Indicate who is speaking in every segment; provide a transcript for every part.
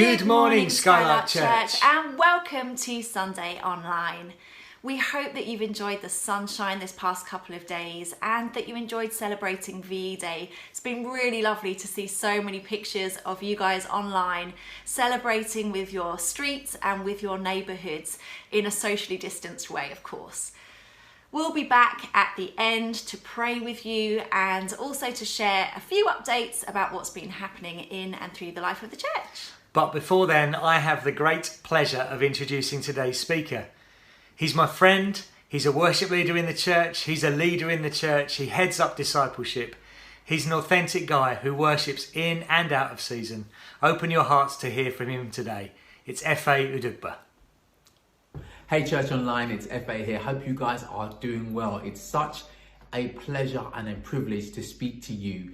Speaker 1: Good morning, Skylark Church.
Speaker 2: And welcome to Sunday Online. We hope that you've enjoyed the sunshine this past couple of days and that you enjoyed celebrating VE Day. It's been really lovely to see so many pictures of you guys online celebrating with your streets and with your neighbourhoods in a socially distanced way, of course. We'll be back at the end to pray with you and also to share a few updates about what's been happening in and through the life of the church.
Speaker 1: But before then, I have the great pleasure of introducing today's speaker. He's my friend, he's a worship leader in the church, he's a leader in the church, he heads up discipleship. He's an authentic guy who worships in and out of season. Open your hearts to hear from him today. It's F.A. Udugba.
Speaker 3: Hey Church Online, it's F.A. here. Hope you guys are doing well. It's such a pleasure and a privilege to speak to you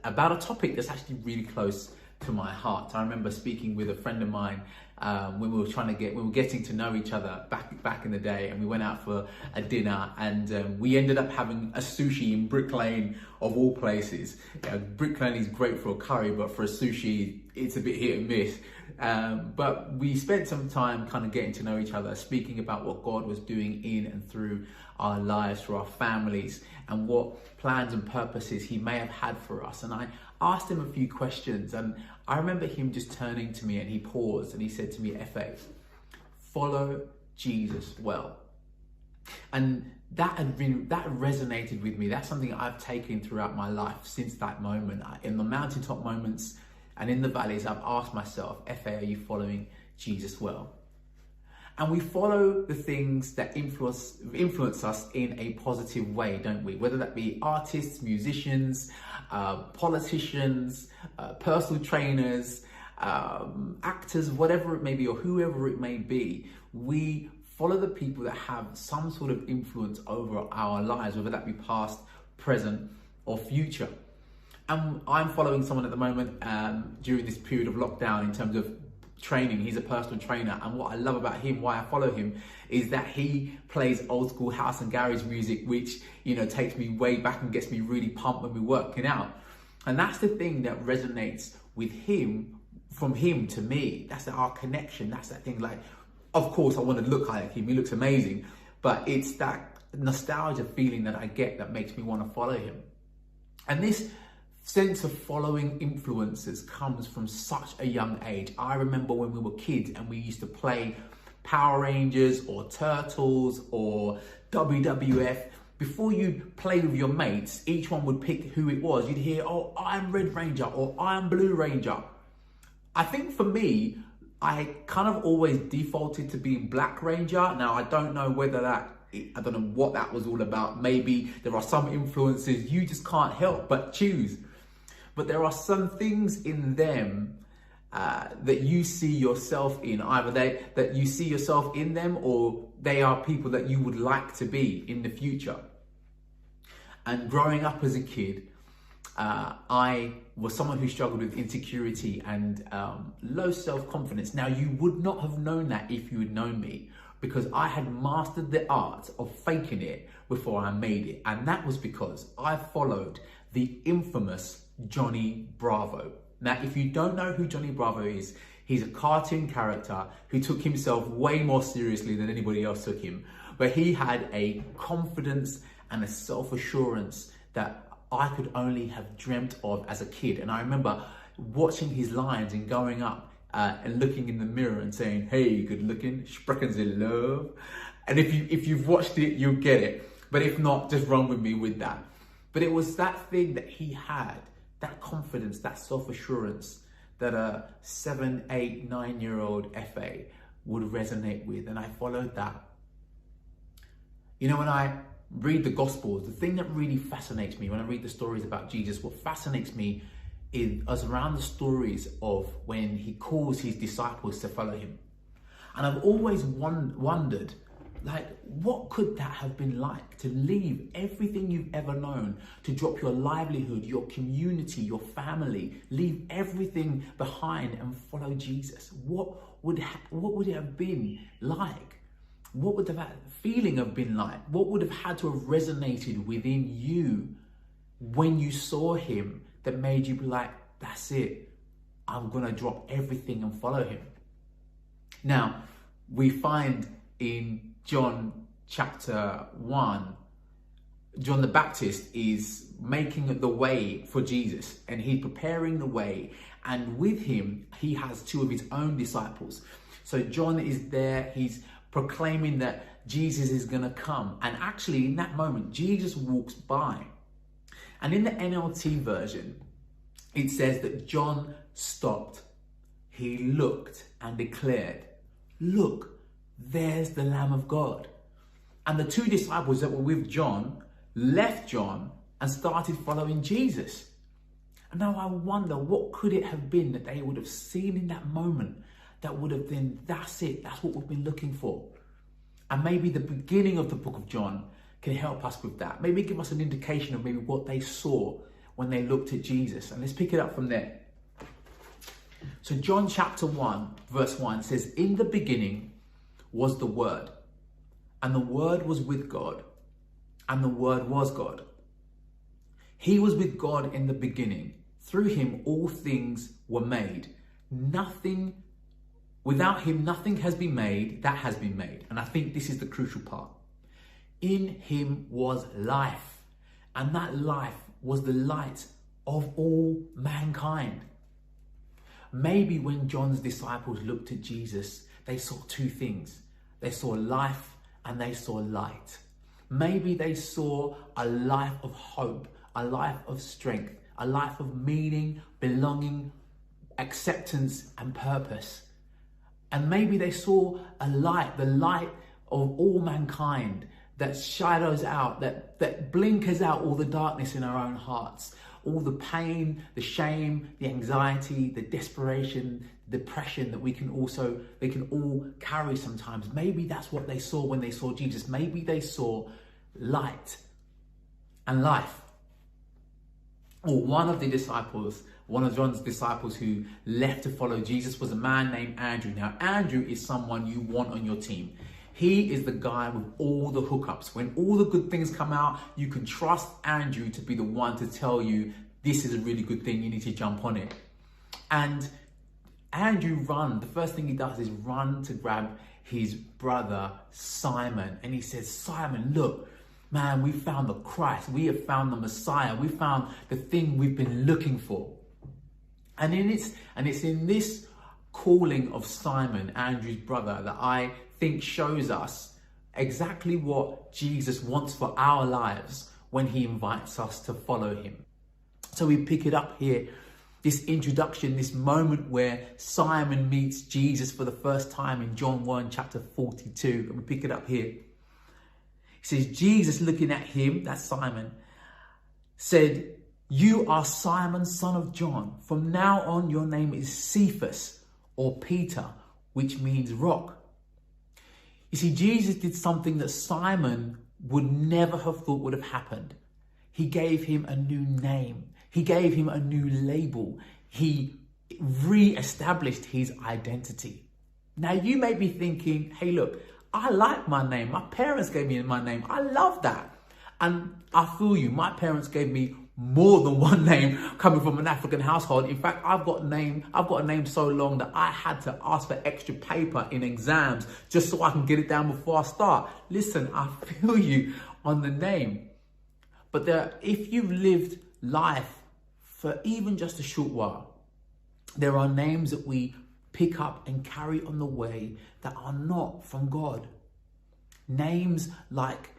Speaker 3: about a topic that's actually really close to my heart. I remember speaking with a friend of mine when we were getting to know each other back in the day, and we went out for a dinner, and we ended up having a sushi in Brick Lane of all places. Brick Lane is great for a curry, but for a sushi, it's a bit hit and miss. But we spent some time kind of getting to know each other, speaking about what God was doing in and through our lives, through our families, and what plans and purposes he may have had for us. And I asked him a few questions, and I remember him just turning to me, and he paused and he said to me, F.A., follow Jesus well. And that resonated with me. That's something I've taken throughout my life since that moment. In the mountaintop moments and in the valleys, I've asked myself, F.A., are you following Jesus well? And we follow the things that influence us in a positive way, don't we? Whether that be artists, musicians, politicians, personal trainers, actors, whatever it may be, or whoever it may be, we follow the people that have some sort of influence over our lives, whether that be past, present, or future. And I'm following someone at the moment during this period of lockdown in terms of training. He's a personal trainer, and what I love about him, why I follow him, is that he plays old school house and garage music, which, you know, takes me way back and gets me really pumped when we're working out. And that's the thing that resonates with him, from him to me. That's our connection. That's that thing. Like, of course I want to look like him, he looks amazing, but it's that nostalgia feeling that I get that makes me want to follow him. And this sense of following influences comes from such a young age. I remember when we were kids and we used to play Power Rangers or Turtles or WWF. Before you play with your mates, each one would pick who it was. You'd hear, oh, I'm Red Ranger or I'm Blue Ranger. I think for me, I kind of always defaulted to being Black Ranger. Now, I don't know what that was all about. Maybe there are some influences you just can't help but choose. But there are some things in them that you see yourself in. Either that you see yourself in them, or they are people that you would like to be in the future. And growing up as a kid, I was someone who struggled with insecurity and low self-confidence. Now, you would not have known that if you had known me, because I had mastered the art of faking it before I made it. And that was because I followed the infamous Johnny Bravo. Now, if you don't know who Johnny Bravo is, he's a cartoon character who took himself way more seriously than anybody else took him. But he had a confidence and a self-assurance that I could only have dreamt of as a kid. And I remember watching his lines and going up and looking in the mirror and saying, hey, good looking, sprechen Sie love. And if you've watched it, you'll get it. But if not, just run with me with that. But it was that thing that he had, that confidence, that self-assurance that a 7, 8, 9-year-old F.A. would resonate with. And I followed that. You know, when I read the Gospels, the thing that really fascinates me when I read the stories about Jesus, what fascinates me is around the stories of when he calls his disciples to follow him. And I've always wondered, like, what could that have been like, to leave everything you've ever known, to drop your livelihood, your community, your family, leave everything behind and follow Jesus? What would it have been like? What would that feeling have been like? What would have had to have resonated within you when you saw him that made you be like, that's it, I'm going to drop everything and follow him. Now, we find in John chapter 1, John the Baptist is making the way for Jesus, and he's preparing the way. And with him, he has two of his own disciples. So John is there, he's proclaiming that Jesus is going to come. And actually, in that moment, Jesus walks by. And in the NLT version, it says that John stopped. He looked and declared, "Look, there's the Lamb of God." And the two disciples that were with John left John and started following Jesus. And now I wonder, what could it have been that they would have seen in that moment that would have been, that's it, that's what we've been looking for. And maybe the beginning of the book of John can help us with that. Maybe give us an indication of maybe what they saw when they looked at Jesus. And let's pick it up from there. So John chapter 1, verse 1 says, "In the beginning was the Word, and the Word was with God, and the Word was God. He was with God in the beginning. Through him all things were made. Without him nothing has been made that has been made." And I think this is the crucial part. "In him was life, and that life was the light of all mankind." Maybe when John's disciples looked at Jesus, they saw two things. They saw life and they saw light. Maybe they saw a life of hope, a life of strength, a life of meaning, belonging, acceptance and purpose. And maybe they saw a light, the light of all mankind, that shadows out, that blinkers out all the darkness in our own hearts, all the pain, the shame, the anxiety, the desperation, depression that they can all carry sometimes. Maybe that's what they saw when they saw Jesus. Maybe they saw light and life. Or one of John's disciples who left to follow Jesus was a man named Andrew. Now, Andrew is someone you want on your team. He is the guy with all the hookups. When all the good things come out, you can trust Andrew to be the one to tell you, this is a really good thing, you need to jump on it. And Andrew the first thing he does is run to grab his brother Simon. And he says, "Simon, look, man, we found the Christ. We have found the Messiah. We found the thing we've been looking for." And it's in this calling of Simon, Andrew's brother, that I think shows us exactly what Jesus wants for our lives when he invites us to follow him. So we pick it up here, this introduction, this moment where Simon meets Jesus for the first time in John 1, chapter 42. And we pick it up here. It says, Jesus, looking at him, that's Simon, said, "You are Simon, son of John. From now on, your name is Cephas, or Peter, which means rock." You see, Jesus did something that Simon would never have thought would have happened. He gave him a new name. He gave him a new label. He re-established his identity. Now, you may be thinking, hey, look, I like my name. My parents gave me my name. I love that. And I feel you. My parents gave me more than one name coming from an African household. In fact, I've got a name so long that I had to ask for extra paper in exams just so I can get it down before I start. Listen, I feel you on the name. But if you've lived life for even just a short while, there are names that we pick up and carry on the way that are not from God. Names like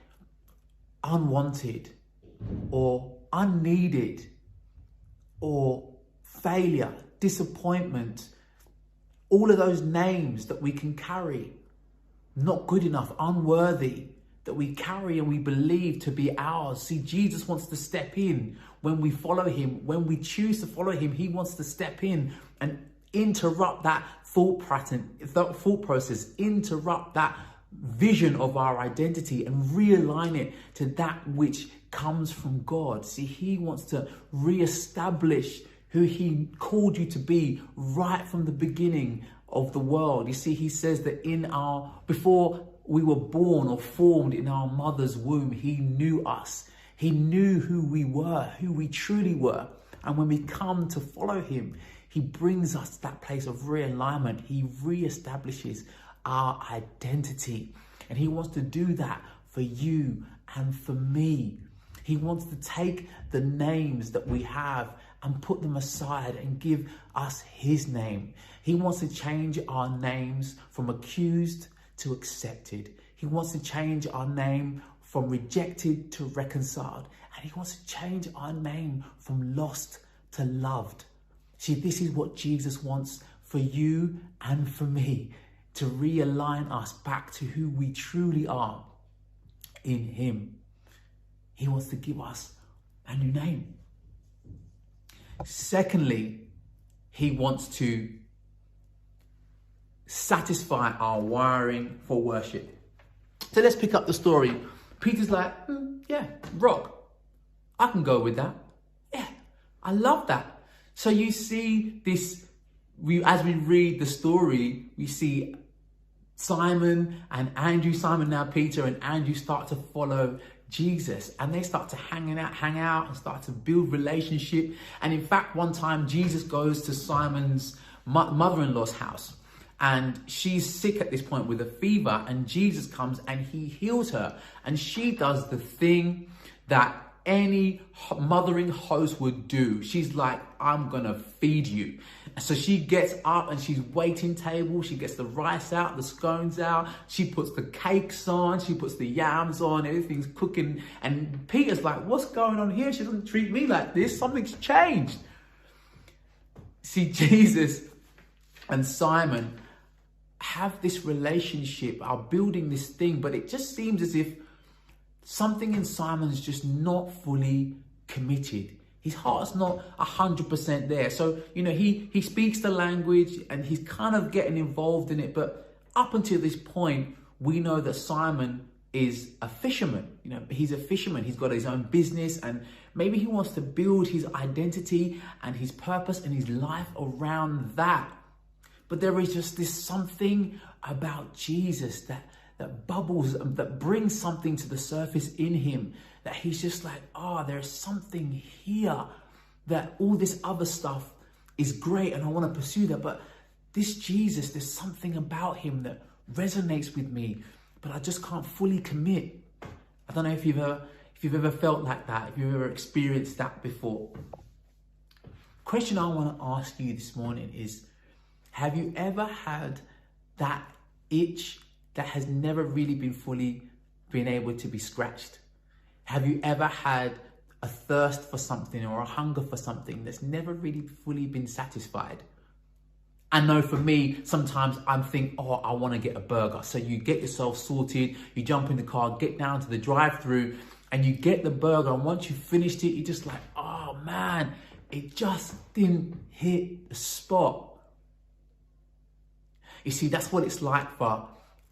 Speaker 3: unwanted or unneeded or failure, disappointment, all of those names that we can carry, not good enough, unworthy, that we carry and we believe to be ours. See, Jesus wants to step in when we follow him. When we choose to follow him, he wants to step in and interrupt that thought process, interrupt that vision of our identity and realign it to that which comes from God. See, he wants to reestablish who he called you to be right from the beginning of the world. You see, he says that before we were born or formed in our mother's womb, he knew us. He knew who we were, who we truly were. And when we come to follow him, He brings us to that place of realignment. He reestablishes our identity. And he wants to do that for you and for me. He wants to take the names that we have and put them aside and give us his name. He wants to change our names from accused to accepted. He wants to change our name from rejected to reconciled. And he wants to change our name from lost to loved. See, this is what Jesus wants for you and for me, to realign us back to who we truly are in him. He wants to give us a new name. Secondly, he wants to satisfy our wiring for worship. So let's pick up the story. Peter's like, yeah, rock. I can go with that. Yeah, I love that. So you see this, as we read the story, we see Simon and Andrew, Simon now Peter and Andrew start to follow Jesus, and they start to hang out and start to build relationship. And in fact, one time Jesus goes to Simon's mother-in-law's house, and she's sick at this point with a fever, and Jesus comes and he heals her. And she does the thing that any mothering host would do. She's like, I'm gonna feed you. So she gets up and she's waiting table. She gets the rice out, the scones out. She puts the cakes on. She puts the yams on. Everything's cooking. And Peter's like, what's going on here? She doesn't treat me like this. Something's changed. See, Jesus and Simon have this relationship, are building this thing, but it just seems as if something in Simon's just not fully committed. His heart's not 100% there. So, he speaks the language and he's kind of getting involved in it. But up until this point, we know that Simon is a fisherman. He's a fisherman. He's got his own business, and maybe he wants to build his identity and his purpose and his life around that. But there is just this something about Jesus that bubbles, that brings something to the surface in him, that he's just like, there's something here, that all this other stuff is great and I want to pursue that, but this Jesus, there's something about him that resonates with me, but I just can't fully commit. I don't know if you've ever felt like that, if you've ever experienced that before. Question I want to ask you this morning is, have you ever had that itch that has never really been able to be scratched? Have you ever had a thirst for something or a hunger for something that's never really fully been satisfied? I know for me, sometimes I'm thinking, I want to get a burger. So you get yourself sorted, you jump in the car, get down to the drive-through, and you get the burger. And once you've finished it, you're just like, oh man, it just didn't hit the spot. You see, that's what it's like for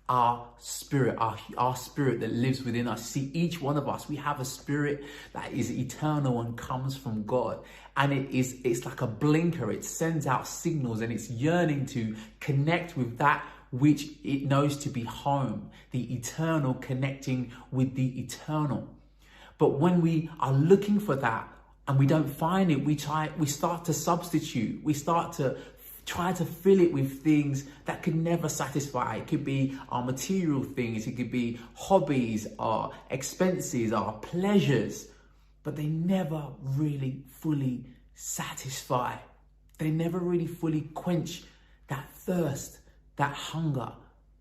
Speaker 3: our spirit, our spirit that lives within us. See, each one of us, we have a spirit that is eternal and comes from God. And it's like a blinker. It sends out signals and it's yearning to connect with that which it knows to be home, the eternal, connecting with the eternal. But when we are looking for that and we don't find it, we start to substitute. We start to try to fill it with things that could never satisfy. It could be our material things, it could be hobbies, our expenses, our pleasures, but they never really fully satisfy. They never really fully quench that thirst, that hunger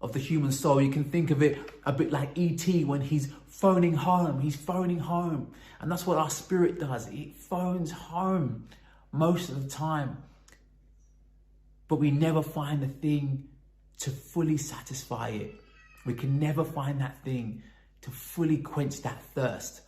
Speaker 3: of the human soul. You can think of it a bit like E.T. when he's phoning home. And that's what our spirit does. It phones home most of the time. But we never find the thing to fully satisfy it. We can never find that thing to fully quench that thirst.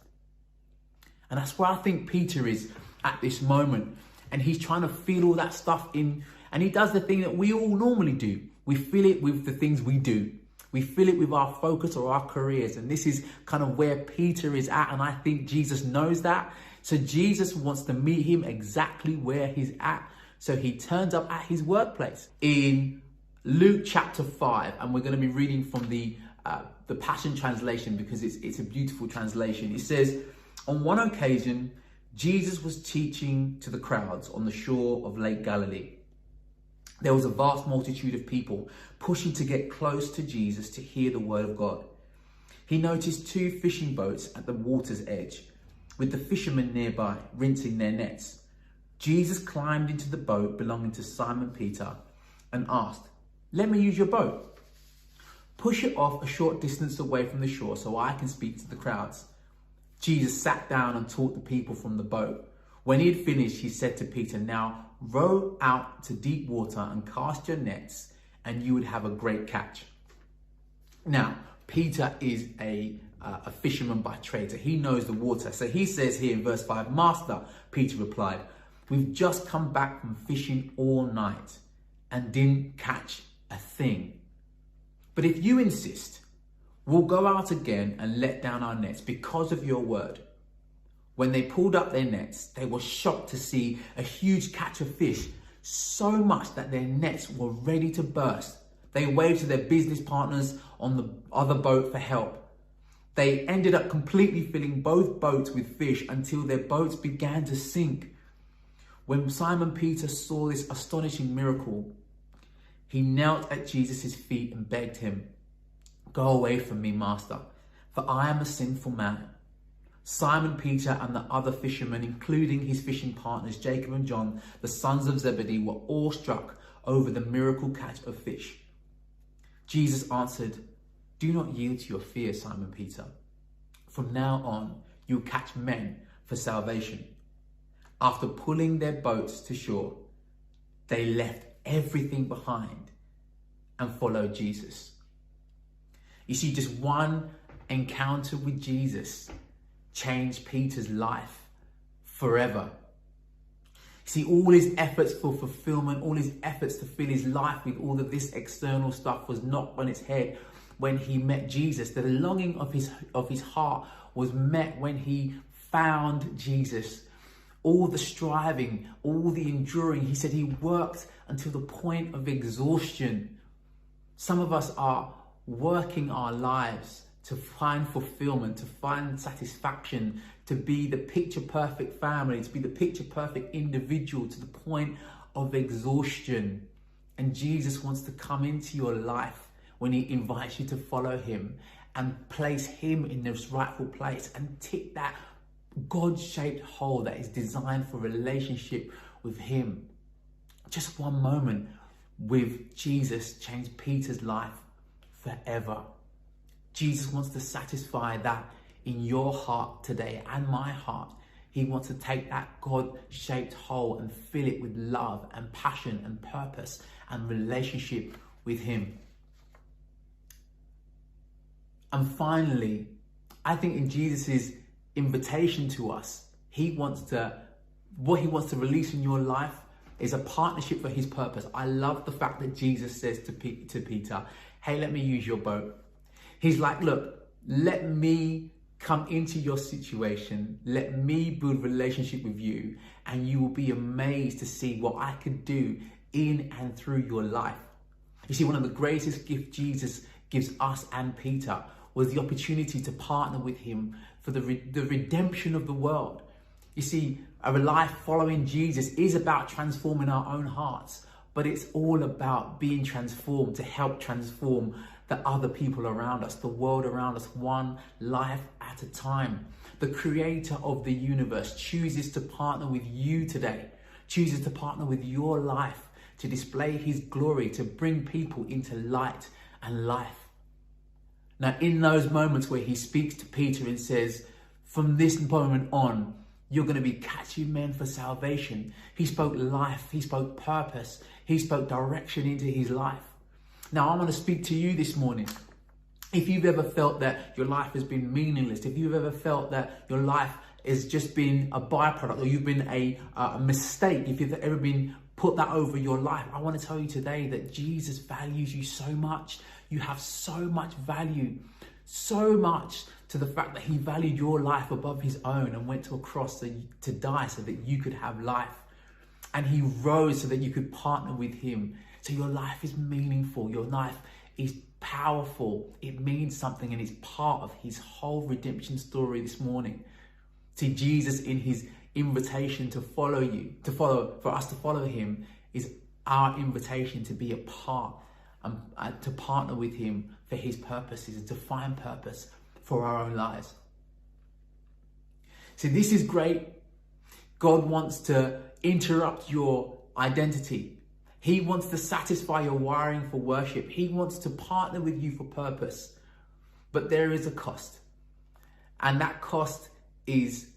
Speaker 3: And that's where I think Peter is at this moment. And he's trying to feel all that stuff in. And he does the thing that we all normally do. We fill it with the things we do. We fill it with our focus or our careers. And this is kind of where Peter is at. And I think Jesus knows that. So Jesus wants to meet him exactly where he's at. So he turns up at his workplace in Luke chapter 5, and we're going to be reading from the Passion Translation because it's a beautiful translation. It says, on one occasion, Jesus was teaching to the crowds on the shore of Lake Galilee. There was a vast multitude of people pushing to get close to Jesus to hear the word of God. He noticed 2 fishing boats at the water's edge, with the fishermen nearby rinsing their nets. Jesus climbed into the boat belonging to Simon Peter and asked, "Let me use your boat." "Push it off a short distance away from the shore so I can speak to the crowds." Jesus sat down and taught the people from the boat. When he had finished, he said to Peter, "Now row out to deep water and cast your nets, and you would have a great catch." Now, Peter is a fisherman by trade, so he knows the water. So he says here in verse 5, "Master," Peter replied, "we've just come back from fishing all night and didn't catch a thing. But if you insist, we'll go out again and let down our nets because of your word." When they pulled up their nets, they were shocked to see a huge catch of fish, so much that their nets were ready to burst. They waved to their business partners on the other boat for help. They ended up completely filling both boats with fish until their boats began to sink. When Simon Peter saw this astonishing miracle, he knelt at Jesus' feet and begged him, "Go away from me, Master, for I am a sinful man." Simon Peter and the other fishermen, including his fishing partners Jacob and John, the sons of Zebedee, were awestruck over the miracle catch of fish. Jesus answered, "Do not yield to your fear, Simon Peter. From now on, you'll catch men for salvation." After pulling their boats to shore, they left everything behind and followed Jesus. You see, just one encounter with Jesus changed Peter's life forever. See, all his efforts for fulfillment, all his efforts to fill his life with all of this external stuff was knocked on its head when he met Jesus. The longing of his heart was met when he found Jesus. All the striving, all the enduring, he said he worked until the point of exhaustion. Some of us are working our lives to find fulfillment, to find satisfaction, to be the picture perfect family, to be the picture perfect individual to the point of exhaustion. And Jesus wants to come into your life when he invites you to follow him and place him in this rightful place and tick that God-shaped hole that is designed for relationship with him. Just one moment with Jesus changed Peter's life forever. Jesus wants to satisfy that in your heart today and my heart. He wants to take that God-shaped hole and fill it with love and passion and purpose and relationship with him. And finally, I think in Jesus' invitation to us, what he wants to release in your life is a partnership for his purpose. I love the fact that Jesus says to Peter, "Hey, let me use your boat." He's like, "Look, let me come into your situation. Let me build relationship with you, and you will be amazed to see what I could do in and through your life." You see, one of the greatest gifts Jesus gives us and Peter was the opportunity to partner with him for the redemption of the world. You see, our life following Jesus is about transforming our own hearts, but it's all about being transformed to help transform the other people around us, the world around us, one life at a time. The creator of the universe chooses to partner with you today, chooses to partner with your life to display his glory, to bring people into light and life. Now, in those moments where he speaks to Peter and says, "From this moment on, you're going to be catching men for salvation," he spoke life, he spoke purpose, he spoke direction into his life. Now, I want to speak to you this morning. If you've ever felt that your life has been meaningless, if you've ever felt that your life has just been a byproduct, or you've been a mistake, if you've ever been put that over your life, I want to tell you today that Jesus values you so much. You have so much value, so much to the fact that he valued your life above his own and went to a cross to die so that you could have life. And he rose so that you could partner with him. So your life is meaningful. Your life is powerful. It means something, and it's part of his whole redemption story this morning. See, Jesus, in his invitation to follow you, for us to follow him, is our invitation to be a part and to partner with him for his purposes and to find purpose for our own lives. So this is great. God wants to interrupt your identity. He wants to satisfy your wiring for worship. He wants to partner with you for purpose. But there is a cost. And that cost is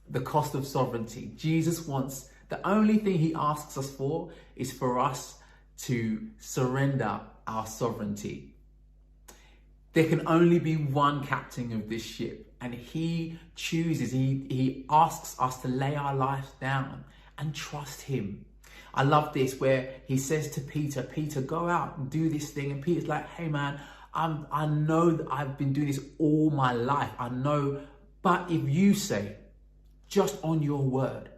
Speaker 3: the cost of sovereignty. Jesus wants, the only thing he asks us for is for us to surrender our sovereignty. There can only be one captain of this ship, and he chooses, he asks us to lay our lives down and trust him. I love this where he says to Peter, Peter, go out and do this thing. And Peter's like, hey man, I know that I've been doing this all my life. I know, but if you say, just on your word,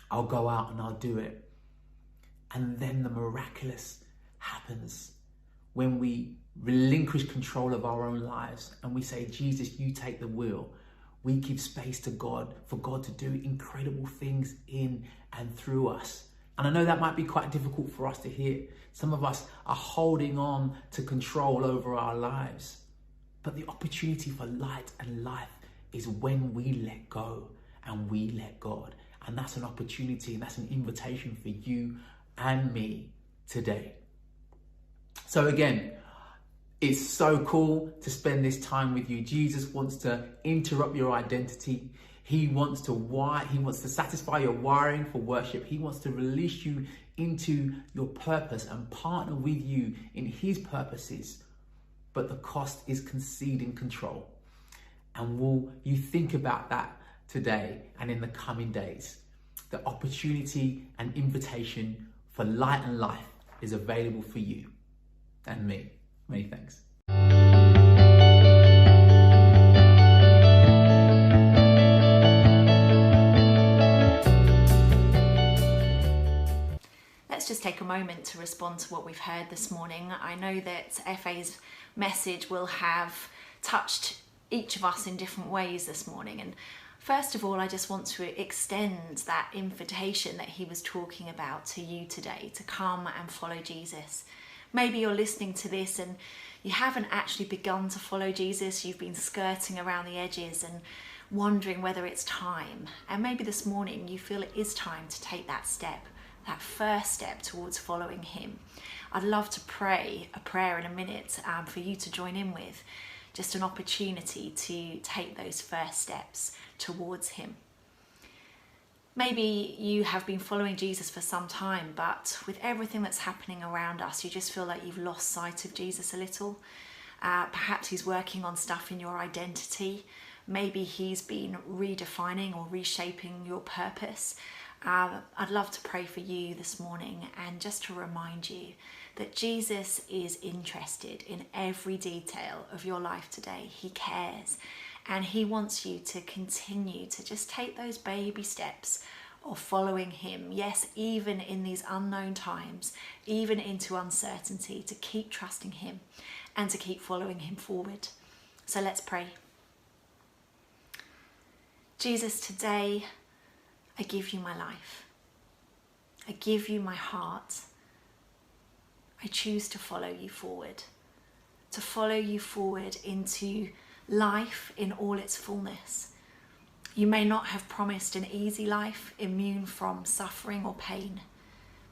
Speaker 3: I'll go out and I'll do it. And then the miraculous happens when we relinquish control of our own lives and we say, Jesus, you take the wheel. We give space to God for God to do incredible things in and through us. And I know that might be quite difficult for us to hear. Some of us are holding on to control over our lives. But the opportunity for light and life is when we let go and we let God. And that's an opportunity and that's an invitation for you and me today. So again, it's so cool to spend this time with you. Jesus wants to interrupt your identity. He wants to satisfy your wiring for worship. He wants to release you into your purpose and partner with you in his purposes. But the cost is conceding control. And will you think about that today and in the coming days? The opportunity and invitation for light and life is available for you and me. Many thanks.
Speaker 2: Let's just take a moment to respond to what we've heard this morning. I know that FA's message will have touched each of us in different ways this morning. And first of all, I just want to extend that invitation that he was talking about to you today, to come and follow Jesus. Maybe you're listening to this and you haven't actually begun to follow Jesus. You've been skirting around the edges and wondering whether it's time. And maybe this morning you feel it is time to take that step, that first step towards following him. I'd love to pray a prayer in a minute for you to join in with. Just an opportunity to take those first steps towards him. Maybe you have been following Jesus for some time, but with everything that's happening around us, you just feel like you've lost sight of Jesus a little. Perhaps he's working on stuff in your identity. Maybe he's been redefining or reshaping your purpose. I'd love to pray for you this morning and just to remind you that Jesus is interested in every detail of your life today. He cares. And he wants you to continue to just take those baby steps of following him. Yes, even in these unknown times, even into uncertainty, to keep trusting him and to keep following him forward. So let's pray. Jesus, today I give you my life. I give you my heart. I choose to follow you forward into life in all its fullness. You may not have promised an easy life, immune from suffering or pain,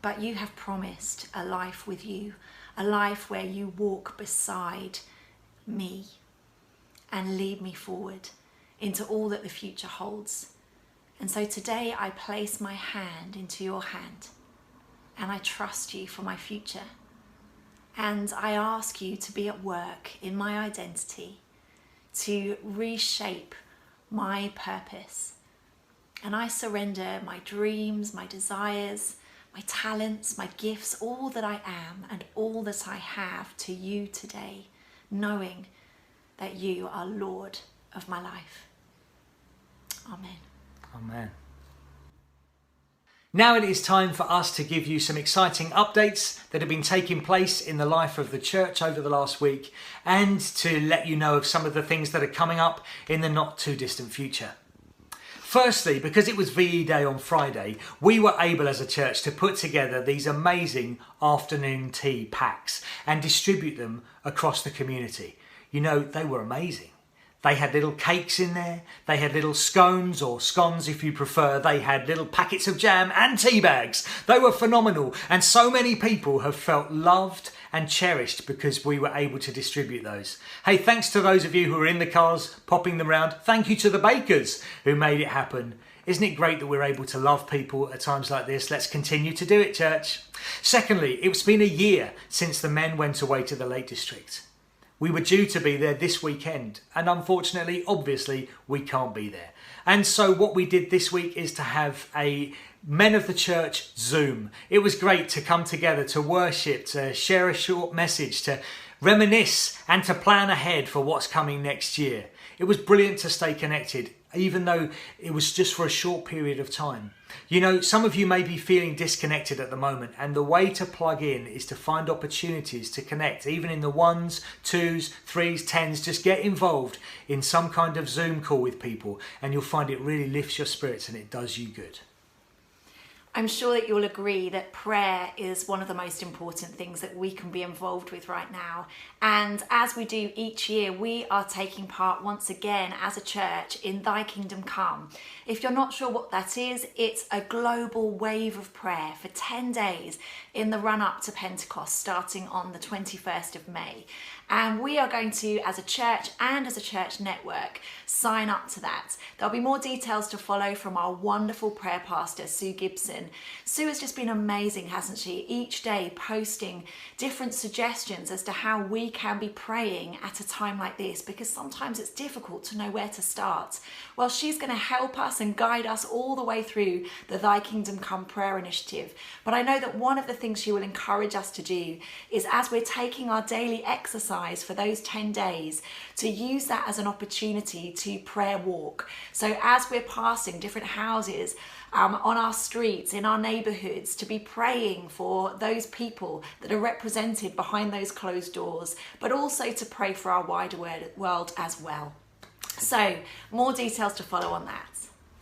Speaker 2: but you have promised a life with you, a life where you walk beside me and lead me forward into all that the future holds. And so today I place my hand into your hand and I trust you for my future. And I ask you to be at work in my identity, to reshape my purpose. And I surrender my dreams, my desires, my talents, my gifts, all that I am and all that I have to you today, knowing that you are Lord of my life. Amen.
Speaker 1: Amen. Now it is time for us to give you some exciting updates that have been taking place in the life of the church over the last week and to let you know of some of the things that are coming up in the not too distant future. Firstly, because it was VE Day on Friday, we were able as a church to put together these amazing afternoon tea packs and distribute them across the community. You know, they were amazing. They had little cakes in there, they had little scones or scones if you prefer, they had little packets of jam and tea bags. They were phenomenal, and so many people have felt loved and cherished because we were able to distribute those. Hey, thanks to those of you who were in the cars popping them around. Thank you to the bakers who made it happen. Isn't it great that we're able to love people at times like this? Let's continue to do it, church. Secondly, it's been a year since the men went away to the Lake District. We were due to be there this weekend, and unfortunately, obviously, we can't be there. And so what we did this week is to have a Men of the Church Zoom. It was great to come together, to worship, to share a short message, to reminisce and to plan ahead for what's coming next year. It was brilliant to stay connected, even though it was just for a short period of time. You know, some of you may be feeling disconnected at the moment, and the way to plug in is to find opportunities to connect, even in the 1s, 2s, 3s, 10s. Just get involved in some kind of Zoom call with people, and you'll find it really lifts your spirits and it does you good.
Speaker 2: I'm sure that you'll agree that prayer is one of the most important things that we can be involved with right now. And as we do each year, we are taking part once again as a church in Thy Kingdom Come. If you're not sure what that is, it's a global wave of prayer for 10 days in the run up to Pentecost, starting on the 21st of May. And we are going to, as a church and as a church network, sign up to that. There'll be more details to follow from our wonderful prayer pastor, Sue Gibson. Sue has just been amazing, hasn't she? Each day posting different suggestions as to how we can be praying at a time like this, because sometimes it's difficult to know where to start. Well, she's going to help us and guide us all the way through the Thy Kingdom Come prayer initiative. But I know that one of the things she will encourage us to do is, as we're taking our daily exercise for those 10 days, to use that as an opportunity to prayer walk. So as we're passing different houses on our streets, in our neighbourhoods, to be praying for those people that are represented behind those closed doors, but also to pray for our wider world as well. So more details to follow on that.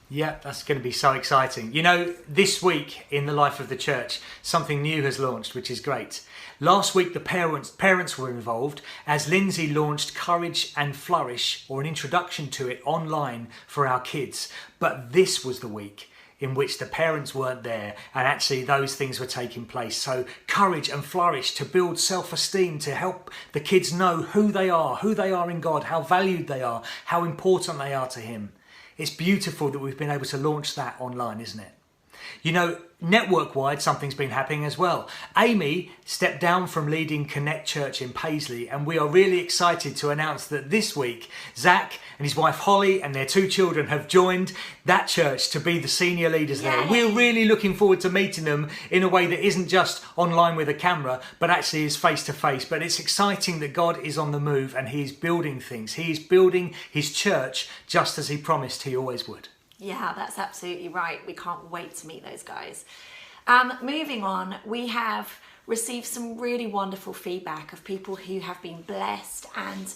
Speaker 1: Yeah, that's going to be so exciting. You know, this week in the life of the church, something new has launched, which is great. Last week, the parents were involved as Lindsay launched Courage and Flourish, or an introduction to it, online for our kids. But this was the week in which the parents weren't there, and actually those things were taking place. So Courage and Flourish, to build self-esteem, to help the kids know who they are in God, how valued they are, how important they are to Him. It's beautiful that we've been able to launch that online, isn't it? You know, network-wide, something's been happening as well. Amy stepped down from leading Connect Church in Paisley, and we are really excited to announce that this week, Zach and his wife Holly and their 2 children have joined that church to be the senior leaders there.
Speaker 2: Yay.
Speaker 1: We're really looking forward to meeting them in a way that isn't just online with a camera, but actually is face-to-face. But it's exciting that God is on the move and He is building things. He is building His church just as He promised He always would.
Speaker 2: Yeah, that's absolutely right. We can't wait to meet those guys. Moving on, we have received some really wonderful feedback of people who have been blessed and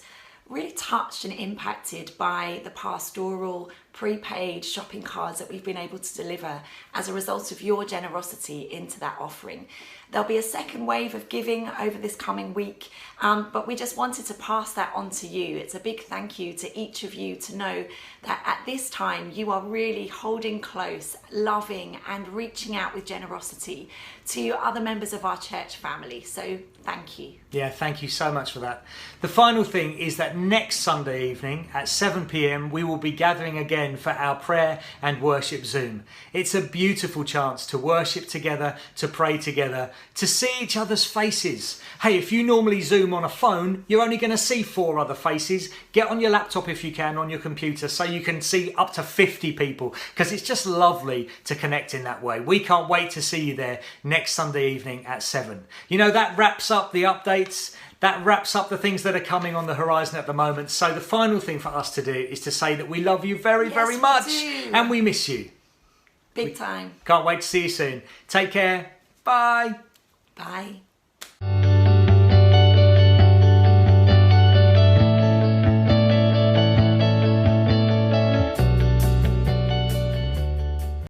Speaker 2: really touched and impacted by the pastoral prepaid shopping cards that we've been able to deliver as a result of your generosity into that offering. There'll be a second wave of giving over this coming week, but we just wanted to pass that on to you. It's a big thank you to each of you to know that at this time you are really holding close, loving and reaching out with generosity to other members of our church family. So thank you.
Speaker 1: Yeah, thank you so much for that. The final thing is that next Sunday evening at 7 p.m. we will be gathering again for our prayer and worship Zoom. It's a beautiful chance to worship together, to pray together, to see each other's faces. Hey, if you normally Zoom on a phone, you're only going to see 4 other faces. Get on your laptop if you can, on your computer, so you can see up to 50 people, because it's just lovely to connect in that way. We can't wait to see you there next Sunday evening at 7. You know, that wraps up the updates. That wraps up the things that are coming on the horizon at the moment. So the final thing for us to do is to say that we love you very, very much, and we miss you.
Speaker 2: Big time.
Speaker 1: Can't wait to see you soon. Take care. Bye.
Speaker 2: Bye.